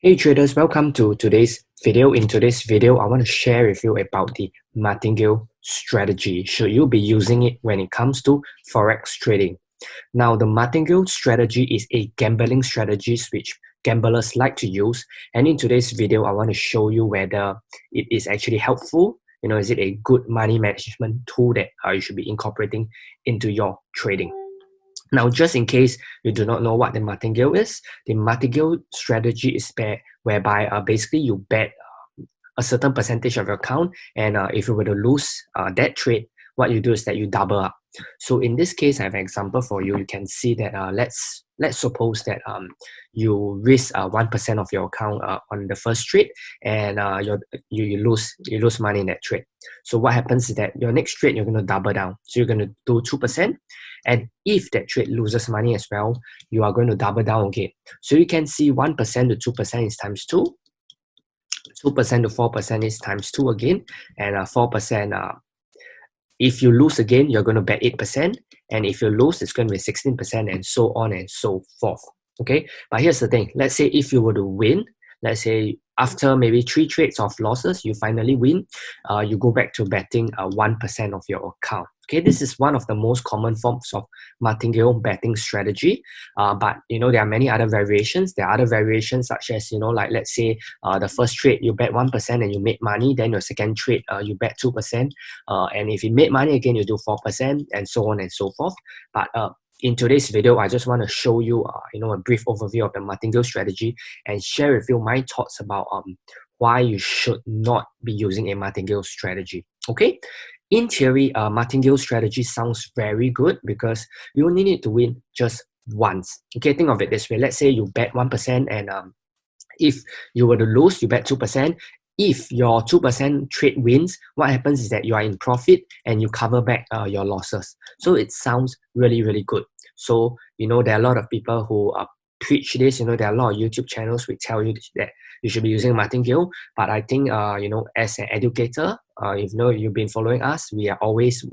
Hey traders, welcome to today's video. In today's video, I want to share with you about the Martingale strategy. Should you be using it when it comes to Forex trading? Now, the Martingale strategy is a gambling strategy which gamblers like to use. And in today's video, I want to show you whether it is actually helpful. Is it a good money management tool that you should be incorporating into your trading? Now, just in case you do not know what the martingale is, the martingale strategy is whereby basically you bet a certain percentage of your account, and if you were to lose that trade, what you do is that you double up. So in this case, I have an example for you. You can see that let's suppose that you risk 1% of your account on the first trade, and you lose money in that trade. So what happens is that your next trade you're going to double down. So you're going to do 2%, and if that trade loses money as well, you are going to double down again. So you can see 1% to 2% is times 2. 2% to 4% is times 2 again, and 4%, if you lose again, you're going to bet 8%, and if you lose, it's going to be 16%, and so on and so forth. Okay, but here's the thing. Let's say if you were to win, let's say after maybe 3 trades of losses, you finally win, you go back to betting 1% of your account. Okay, this is one of the most common forms of martingale betting strategy. But there are many other variations. There are other variations such as like let's say the first trade you bet 1% and you made money. Then your second trade you bet 2%, and if you made money again, you do 4%, and so on and so forth. But in today's video, I just want to show you, a brief overview of the martingale strategy and share with you my thoughts about why you should not be using a martingale strategy. Okay, in theory, martingale strategy sounds very good because you only need to win just once. Okay, think of it this way. Let's say you bet 1%, and if you were to lose, you bet 2%. If your 2% trade wins, what happens is that you are in profit and you cover back your losses. So it sounds really, really good. So, there are a lot of people who preach this. There are a lot of YouTube channels which tell you that you should be using martingale. But I think, as an educator, if you've been following us, we are always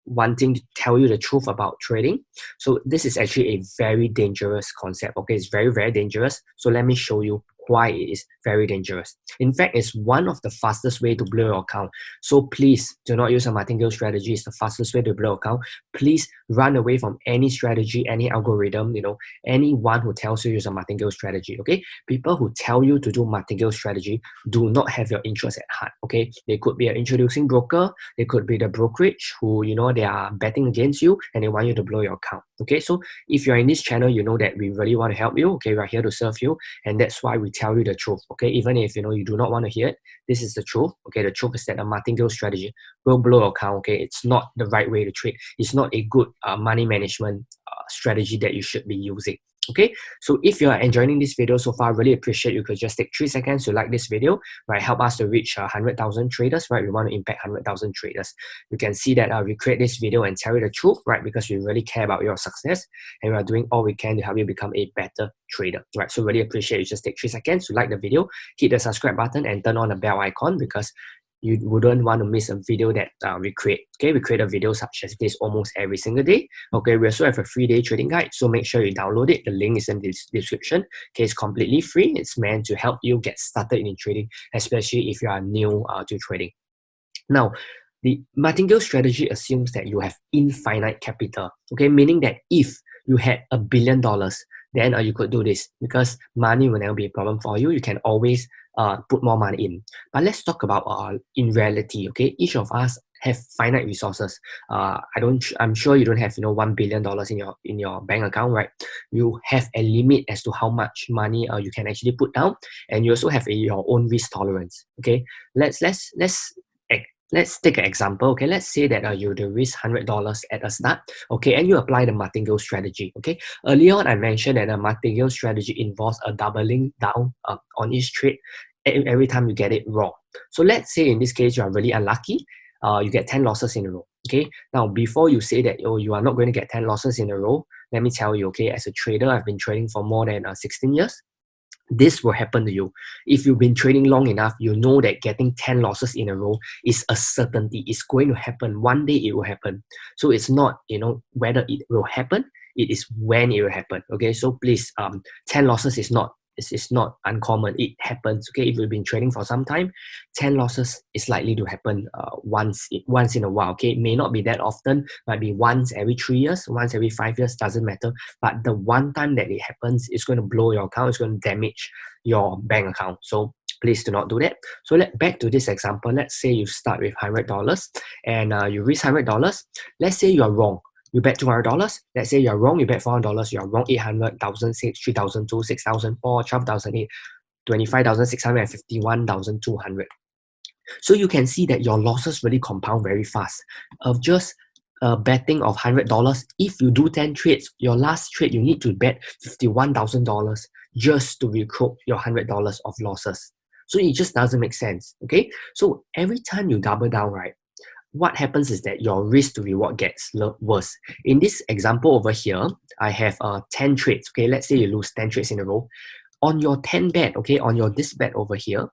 wanting to tell you the truth about trading. So this is actually a very dangerous concept. Okay, it's very, very dangerous. So let me show you why it is very dangerous. In fact, it's one of the fastest way to blow your account. So please do not use a martingale strategy. It's the fastest way to blow your account. Please run away from any strategy, any algorithm, anyone who tells you use a martingale strategy. Okay, people who tell you to do martingale strategy do not have your interest at heart. Okay, they could be an introducing broker. They could be the brokerage who they are betting against you and they want you to blow your account. Okay, so if you're in this channel, you know that we really want to help you. Okay, we're here to serve you, and that's why we tell you the truth. Okay, even if you do not want to hear it, this is the truth. Okay, the truth is that a martingale strategy will blow your account. Okay, it's not the right way to trade. It's not a good money management strategy that you should be using. Okay, so if you are enjoying this video so far, really appreciate you could just take 3 seconds to like this video, right? Help us to reach 100,000 traders, right? We want to impact 100,000 traders. You can see that we create this video and tell you the truth, right? Because we really care about your success and we are doing all we can to help you become a better trader, right? So really appreciate you just take 3 seconds to like the video, hit the subscribe button and turn on the bell icon because you wouldn't want to miss a video that we create. Okay, we create a video such as this almost every single day. Okay, we also have a 3-day trading guide, so make sure you download it. The link is in the description. Okay, it's completely free. It's meant to help you get started in trading, especially if you are new to trading. Now, the martingale strategy assumes that you have infinite capital. Okay, meaning that if you had $1 billion, then you could do this because money will never be a problem for you. You can always put more money in. But let's talk about in reality. Okay, each of us have finite resources. I'm sure you don't have $1 billion in your bank account, right? You have a limit as to how much money you can actually put down, and you also have your own risk tolerance. Okay, let's take an example. Okay, let's say that you risk $100 at the start. Okay, and you apply the martingale strategy. Okay, earlier on I mentioned that the martingale strategy involves a doubling down on each trade every time you get it wrong. So let's say in this case you are really unlucky. You get 10 losses in a row. Okay, now before you say that you are not going to get 10 losses in a row, let me tell you. Okay, as a trader, I've been trading for more than 16 years. This will happen to you. If you've been trading long enough, you know that getting 10 losses in a row is a certainty. It's going to happen. One day it will happen. So it's not, whether it will happen, it is when it will happen. Okay, so please, 10 losses is not It's not uncommon. It happens. Okay, if you've been trading for some time, 10 losses is likely to happen once in a while. Okay, it may not be that often, might be once every 3 years, once every 5 years, doesn't matter. But the one time that it happens, it's going to blow your account. It's going to damage your bank account. So please do not do that. So back to this example. Let's say you start with $100 and you risk $100. Let's say you are wrong. You bet $200. Let's say you're wrong. You bet $400. You're wrong. 800, 1,006, 3,002, 6,004, 12,008, 25,600, and 51,200. So you can see that your losses really compound very fast. Of just betting of $100, if you do 10 trades, your last trade you need to bet $51,000 just to recoup your $100 of losses. So it just doesn't make sense. Okay. So every time you double down, right, what happens is that your risk to reward gets worse. In this example over here, I have 10 trades. Okay, let's say you lose 10 trades in a row. On your 10 bet, okay, on your this bet over here,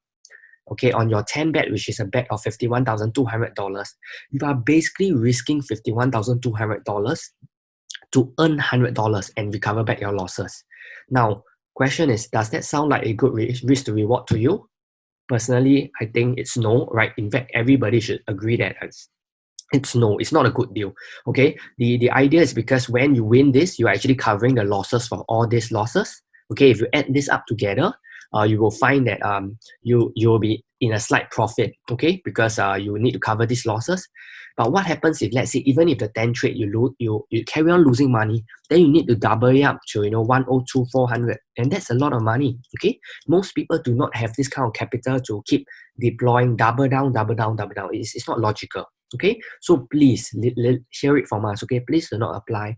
okay, on your 10 bet, which is a bet of $51,200, you are basically risking $51,200 to earn $100 and recover back your losses. Now, question is, does that sound like a good risk to reward to you? Personally, I think it's no, right? In fact, everybody should agree that it's no, it's not a good deal. Okay, the idea is because when you win this, you're actually covering the losses for all these losses. Okay, if you add this up together, you will find that you'll be in a slight profit. Okay, because you need to cover these losses. But what happens if, let's say, even if the 10 trade you lose, you carry on losing money, then you need to double it up to 102,400, and that's a lot of money. Okay, most people do not have this kind of capital to keep deploying double down. It's not logical. Okay, so please hear it from us. Okay, please do not apply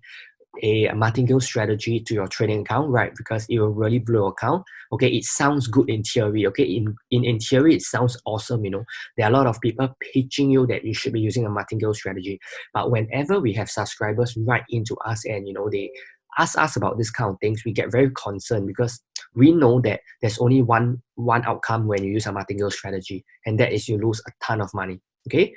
a martingale strategy to your trading account, right? Because it will really blow your account. Okay, it sounds good in theory. Okay, in theory it sounds awesome. There are a lot of people pitching you that you should be using a martingale strategy, but whenever we have subscribers write into us and they ask us about this kind of things, we get very concerned because we know that there's only one outcome when you use a martingale strategy, and that is you lose a ton of money. Okay,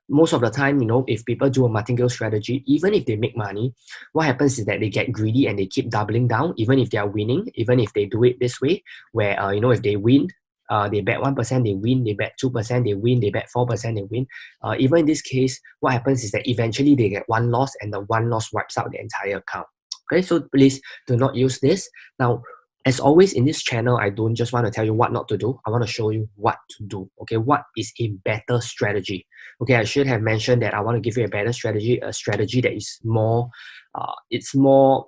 most of the time, if people do a martingale strategy, even if they make money, what happens is that they get greedy and they keep doubling down, even if they are winning, even if they do it this way, where, if they win, they bet 1%, they win, they bet 2%, they win, they bet 4%, they win. Even in this case, what happens is that eventually they get one loss and the one loss wipes out the entire account. Okay, so please do not use this. Now, as always in this channel, I don't just want to tell you what not to do. I want to show you what to do. Okay, what is a better strategy? Okay, I should have mentioned that I want to give you a better strategy, a strategy that is more, it's more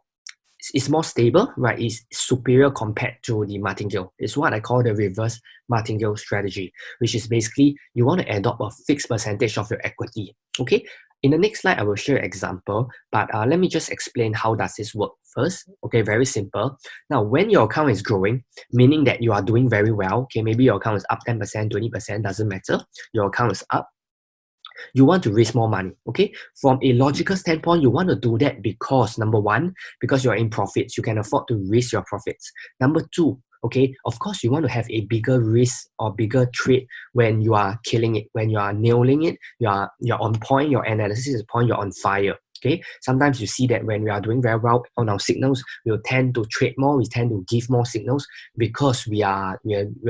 stable, right? It's superior compared to the martingale. It's what I call the reverse martingale strategy, which is basically you want to adopt a fixed percentage of your equity. Okay, in the next slide, I will show you an example, but let me just explain how does this work first. Okay, very simple. Now, when your account is growing, meaning that you are doing very well, okay, maybe your account is up 10%, 20%, doesn't matter. Your account is up. You want to raise more money. Okay, from a logical standpoint, you want to do that because number one, because you're in profits, you can afford to raise your profits. Number two, okay, of course you want to have a bigger risk or bigger trade when you are killing it, when you are nailing it, you're on point, your analysis is point, you're on fire. Okay, sometimes you see that when we are doing very well on our signals, we'll tend to trade more, we tend to give more signals because we're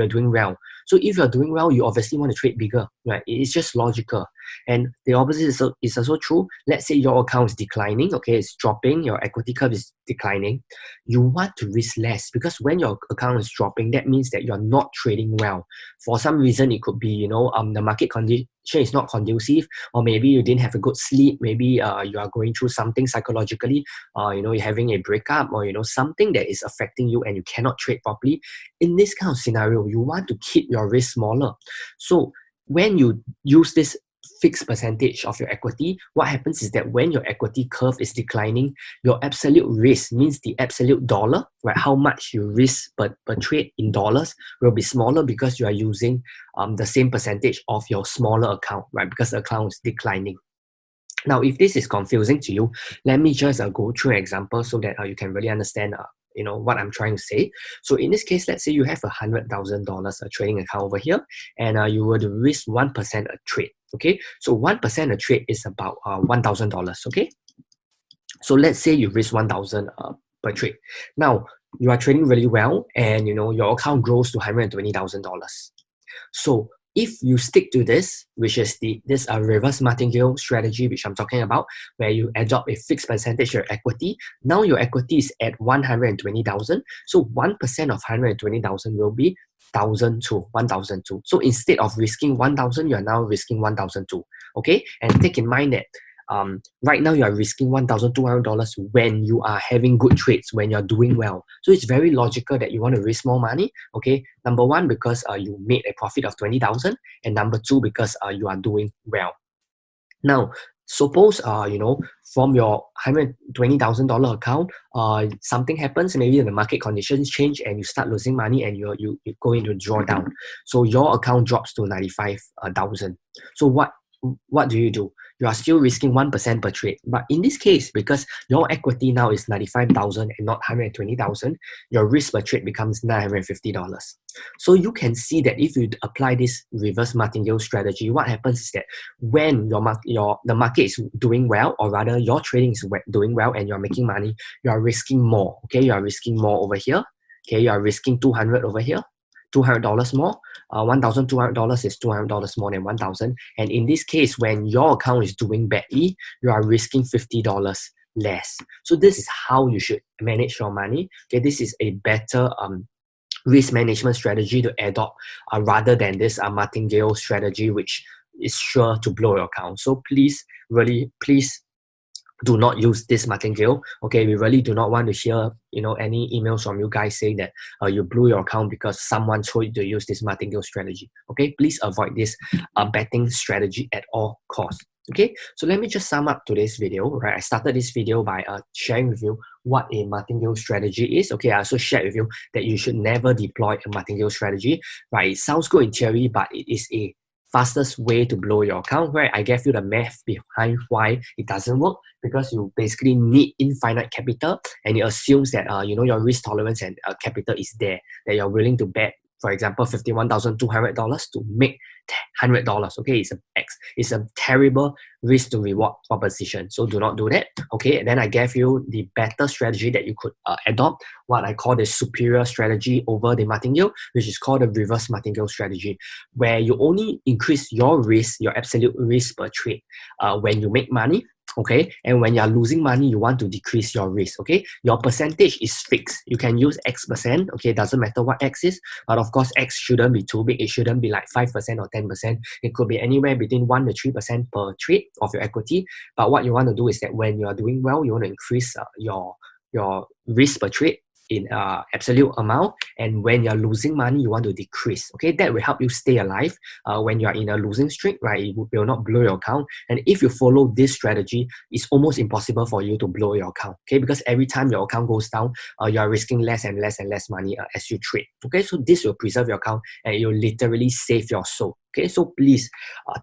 doing well. So if you're doing well, you obviously want to trade bigger, right? It's just logical. And the opposite is also true. Let's say your account is declining, okay, it's dropping, your equity curve is declining. You want to risk less because when your account is dropping, that means that you're not trading well. For some reason, it could be, the market condition is not conducive, or maybe you didn't have a good sleep, maybe you are going through something psychologically, you're having a breakup, or something that is affecting you and you cannot trade properly. In this kind of scenario, you want to keep your risk smaller. So when you use this fixed percentage of your equity, what happens is that when your equity curve is declining, your absolute risk, means the absolute dollar, right, how much you risk per trade in dollars, will be smaller because you are using the same percentage of your smaller account, right, because the account is declining. Now, if this is confusing to you, let me just go through an example so that you can really understand what I'm trying to say. So in this case, let's say you have $100,000 a trading account over here, and you were to risk 1% a trade. Okay, so 1% a trade is about $1,000. Okay, so let's say you risk 1,000 per trade. Now, you are trading really well, and your account grows to $120,000. So if you stick to this, which is this reverse martingale strategy, which I'm talking about, where you adopt a fixed percentage of your equity. Now your equity is at 120,000. So 1% of 120,000 will be 1,002. So instead of risking 1,000, you are now risking 1,002. Okay, and take in mind that right now you are risking $1,200 when you are having good trades, when you're doing well. So it's very logical that you want to risk more money. Okay, number one, because you made a profit of 20,000, and number two, because you are doing well. Now, suppose from your $120,000 account, something happens, maybe the market conditions change and you start losing money, and you go into drawdown. So your account drops to 95,000. So what do? You are still risking 1% per trade. But in this case, because your equity now is 95,000 and not 120,000, your risk per trade becomes $950. So you can see that if you apply this reverse martingale strategy, what happens is that when the market is doing well, or rather your trading is doing well and you're making money, you are risking more. Okay, you are risking more over here. Okay, you are risking 200 over here. $200 more. $1,200 is $200 more than 1,000. And in this case, when your account is doing badly, you are risking $50 less. So this is how you should manage your money. Okay, this is a better risk management strategy to adopt rather than this martingale strategy, which is sure to blow your account. So please, really, please do not use this martingale. Okay, we really do not want to hear any emails from you guys saying that you blew your account because someone told you to use this martingale strategy. Okay, please avoid this betting strategy at all costs. Okay, so let me just sum up today's video. Right, I started this video by sharing with you what a martingale strategy is. Okay, I also shared with you that you should never deploy a martingale strategy. Right, it sounds good in theory, but it is a fastest way to blow your account, right? I gave you the math behind why it doesn't work, because you basically need infinite capital, and it assumes that your risk tolerance and capital is there, that you're willing to bet, for example, $51,200 to make $100. Okay, it's a terrible risk to reward proposition. So do not do that. Okay, and then I gave you the better strategy that you could adopt, what I call the superior strategy over the martingale, which is called the reverse martingale strategy, where you only increase your risk, your absolute risk per trade when you make money. Okay, and when you're losing money, you want to decrease your risk. Okay, your percentage is fixed. You can use X%. Okay, it doesn't matter what X is, but of course X shouldn't be too big. It shouldn't be like 5% or 10%. It could be anywhere between 1 to 3% per trade of your equity. But what you want to do is that when you are doing well, you want to increase your risk per trade in absolute amount, and when you're losing money, you want to decrease. Okay, that will help you stay alive when you're in a losing streak, right? It will not blow your account. And if you follow this strategy, it's almost impossible for you to blow your account. Okay, because every time your account goes down, you are risking less and less and less money as you trade. Okay, so this will preserve your account, and it will literally save your soul. Okay, so please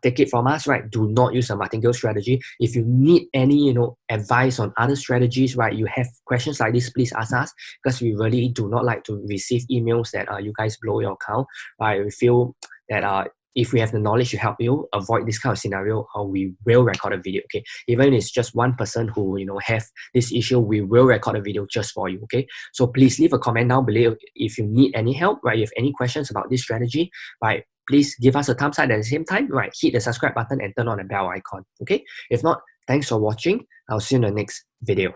take it from us, right? Do not use a martingale strategy. If you need any, advice on other strategies, right? You have questions like this, please ask us, because we really do not like to receive emails that you guys blow your account, right? We feel that if we have the knowledge to help you avoid this kind of scenario, we will record a video. Okay, even if it's just one person who have this issue, we will record a video just for you. Okay, so please leave a comment down below if you need any help, right? If you have any questions about this strategy, right? Please give us a thumbs up at the same time, right? Hit the subscribe button and turn on the bell icon. Okay, if not, thanks for watching. I'll see you in the next video.